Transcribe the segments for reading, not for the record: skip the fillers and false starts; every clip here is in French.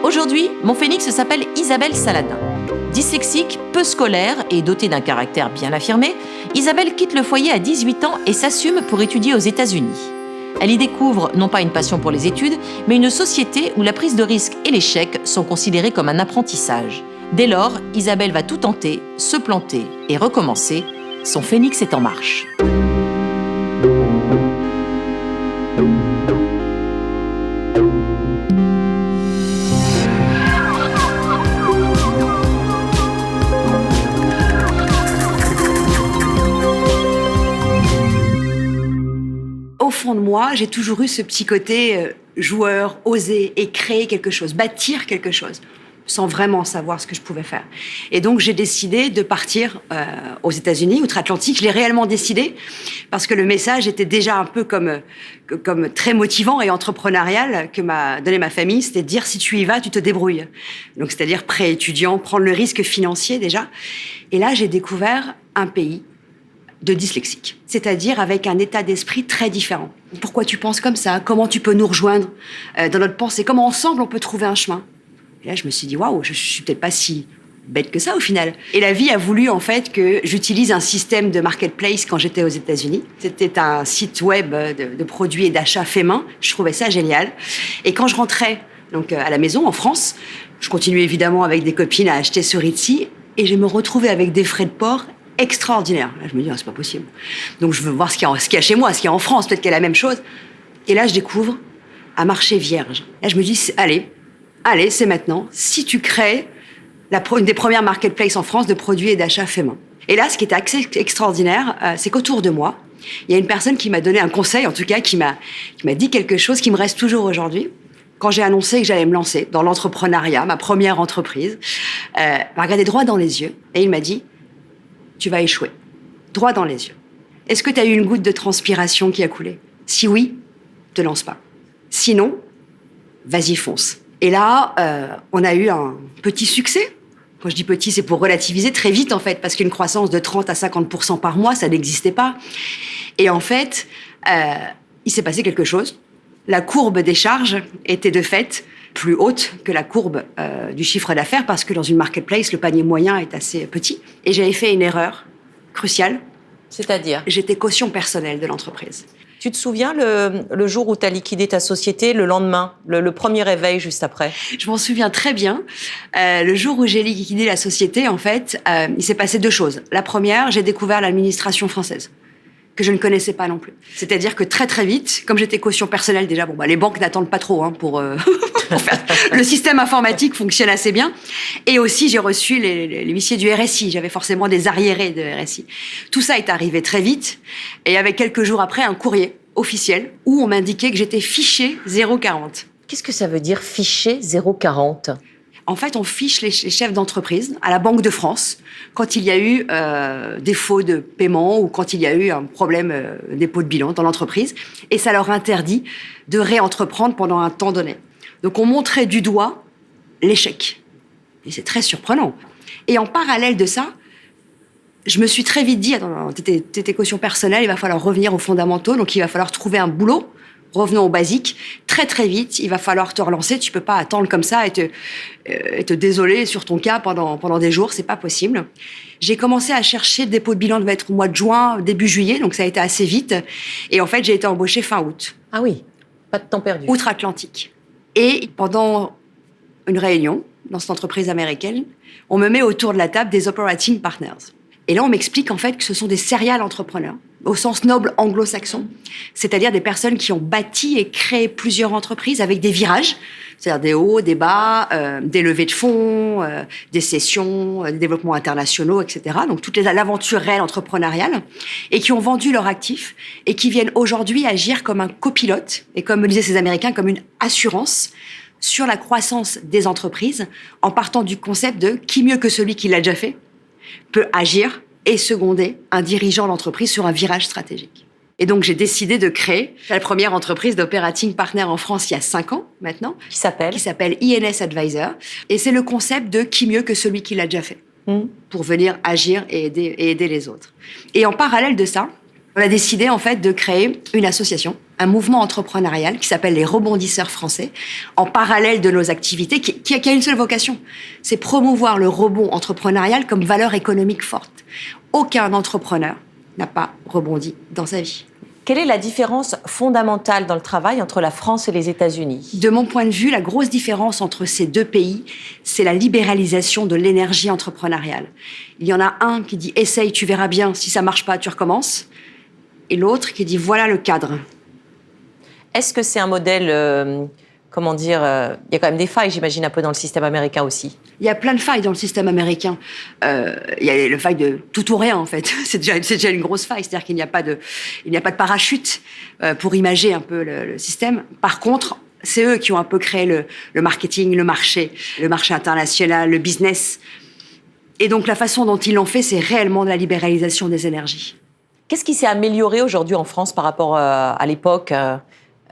Aujourd'hui, mon phénix s'appelle Isabelle Saladin. Dyslexique, peu scolaire et dotée d'un caractère bien affirmé, Isabelle quitte le foyer à 18 ans et s'assume pour étudier aux États-Unis. Elle y découvre non pas une passion pour les études, mais une société où la prise de risque et l'échec sont considérés comme un apprentissage. Dès lors, Isabelle va tout tenter, se planter et recommencer. Son phénix est en marche. Au fond de moi, j'ai toujours eu ce petit côté joueur, oser et créer quelque chose, bâtir quelque chose, sans vraiment savoir ce que je pouvais faire. Et donc, j'ai décidé de partir aux États-Unis, outre-Atlantique. Je l'ai réellement décidé parce que le message était déjà un peu comme très motivant et entrepreneurial que m'a donné ma famille. C'était de dire, si tu y vas, tu te débrouilles. Donc, c'est-à-dire pré-étudiant, prendre le risque financier déjà. Et là, j'ai découvert un pays de dyslexique, c'est-à-dire avec un état d'esprit très différent. Pourquoi tu penses comme ça? Comment tu peux nous rejoindre dans notre pensée? Comment ensemble on peut trouver un chemin? Et là, je me suis dit, waouh, je suis peut-être pas si bête que ça au final. Et la vie a voulu en fait que j'utilise un système de marketplace quand j'étais aux États-Unis. C'était un site web de produits et d'achats faits main. Je trouvais ça génial. Et quand je rentrais donc à la maison en France, je continuais évidemment avec des copines à acheter sur Etsy et je me retrouvais avec des frais de port extraordinaire. Là, je me dis, c'est pas possible. Donc, je veux voir ce qu'il y a chez moi, ce qu'il y a en France. Peut-être qu'il y a la même chose. Et là, je découvre un marché vierge. Là, je me dis, allez, c'est maintenant. Si tu crées une des premières marketplaces en France de produits et d'achats faits main. Et là, ce qui était assez extraordinaire, c'est qu'autour de moi, il y a une personne qui m'a donné un conseil, en tout cas, qui m'a dit quelque chose qui me reste toujours aujourd'hui. Quand j'ai annoncé que j'allais me lancer dans l'entrepreneuriat, ma première entreprise, m'a regardé droit dans les yeux et il m'a dit, tu vas échouer. Droit dans les yeux. Est-ce que tu as eu une goutte de transpiration qui a coulé? Si oui, te lance pas. Sinon, vas-y, fonce. Et là, on a eu un petit succès. Quand je dis petit, c'est pour relativiser très vite, en fait, parce qu'une croissance de 30 à 50% par mois, ça n'existait pas. Et en fait, il s'est passé quelque chose. La courbe des charges était de fait plus haute que la courbe du chiffre d'affaires parce que dans une marketplace, le panier moyen est assez petit. Et j'avais fait une erreur cruciale. C'est-à-dire? J'étais caution personnelle de l'entreprise. Tu te souviens le jour où tu as liquidé ta société, le lendemain, le premier réveil juste après? Je m'en souviens très bien. Le jour où j'ai liquidé la société, en fait, il s'est passé deux choses. La première, j'ai découvert l'administration française, que je ne connaissais pas non plus. C'est-à-dire que très très vite, comme j'étais caution personnelle déjà, les banques n'attendent pas trop pour faire... Le système informatique fonctionne assez bien. Et aussi, j'ai reçu les huissiers du RSI. J'avais forcément des arriérés de RSI. Tout ça est arrivé très vite. Et avec quelques jours après, un courrier officiel où on m'indiquait que j'étais fiché 040. Qu'est-ce que ça veut dire fiché 040? En fait, on fiche les chefs d'entreprise à la Banque de France quand il y a eu défaut de paiement ou quand il y a eu un problème dépôt de bilan dans l'entreprise. Et ça leur interdit de réentreprendre pendant un temps donné. Donc, on montrait du doigt l'échec. Et c'est très surprenant. Et en parallèle de ça, je me suis très vite dit, attends, t'étais caution personnelle, il va falloir revenir aux fondamentaux, donc il va falloir trouver un boulot. Revenons au basique. Très, très vite, il va falloir te relancer. Tu peux pas attendre comme ça et te désoler sur ton cas pendant des jours. C'est pas possible. J'ai commencé à chercher le dépôt de bilan devait être au mois de juin, début juillet. Donc, ça a été assez vite. Et en fait, j'ai été embauchée fin août. Ah oui, pas de temps perdu. Outre-Atlantique. Et pendant une réunion dans cette entreprise américaine, on me met autour de la table des operating partners. Et là, on m'explique en fait que ce sont des serial entrepreneurs, au sens noble anglo-saxon, c'est-à-dire des personnes qui ont bâti et créé plusieurs entreprises avec des virages, c'est-à-dire des hauts, des bas, des levées de fonds, des sessions, des développements internationaux, etc. Donc toute l'aventure réelle entrepreneuriale, et qui ont vendu leurs actifs et qui viennent aujourd'hui agir comme un copilote, et comme me disaient ces Américains, comme une assurance sur la croissance des entreprises, en partant du concept de qui mieux que celui qui l'a déjà fait peut agir et seconder un dirigeant d'entreprise sur un virage stratégique. Et donc, j'ai décidé de créer la première entreprise d'operating partner en France il y a 5 ans maintenant. Qui s'appelle INS Advisor. Et c'est le concept de qui mieux que celui qui l'a déjà fait pour venir agir et aider les autres. Et en parallèle de ça, On a décidé en fait de créer une association, un mouvement entrepreneurial qui s'appelle les Rebondisseurs français, en parallèle de nos activités, qui a une seule vocation, c'est promouvoir le rebond entrepreneurial comme valeur économique forte. Aucun entrepreneur n'a pas rebondi dans sa vie. Quelle est la différence fondamentale dans le travail entre la France et les États-Unis ? De mon point de vue, la grosse différence entre ces deux pays, c'est la libéralisation de l'énergie entrepreneuriale. Il y en a un qui dit « essaye, tu verras bien, si ça marche pas, tu recommences ». Et l'autre qui dit « voilà le cadre ». Est-ce que c'est un modèle, il y a quand même des failles, j'imagine, un peu dans le système américain aussi. Il y a plein de failles dans le système américain. Il y a le faille de tout ou rien, en fait. C'est déjà une grosse faille. C'est-à-dire qu'il n'y a pas de parachute pour imager un peu le système. Par contre, c'est eux qui ont un peu créé le marketing, le marché international, le business. Et donc, la façon dont ils l'ont fait, c'est réellement de la libéralisation des énergies. Qu'est-ce qui s'est amélioré aujourd'hui en France par rapport à l'époque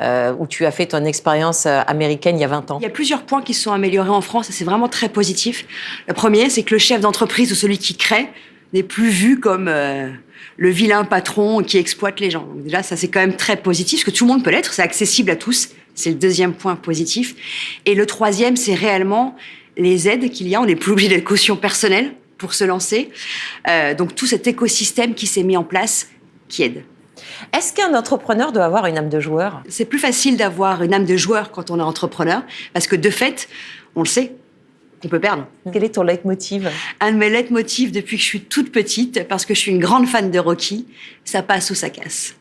où tu as fait ton expérience américaine il y a 20 ans? Il y a plusieurs points qui se sont améliorés en France et c'est vraiment très positif. Le premier, c'est que le chef d'entreprise ou celui qui crée n'est plus vu comme le vilain patron qui exploite les gens. Donc déjà, ça c'est quand même très positif, parce que tout le monde peut l'être, c'est accessible à tous. C'est le deuxième point positif. Et le troisième, c'est réellement les aides qu'il y a. On n'est plus obligé d'être caution personnelle pour se lancer. Donc tout cet écosystème qui s'est mis en place, qui aide. Est-ce qu'un entrepreneur doit avoir une âme de joueur ? C'est plus facile d'avoir une âme de joueur quand on est entrepreneur, parce que de fait, on le sait, qu'on peut perdre. Quel est ton leitmotiv ? Un de mes leitmotivs depuis que je suis toute petite, parce que je suis une grande fan de Rocky, ça passe ou ça casse.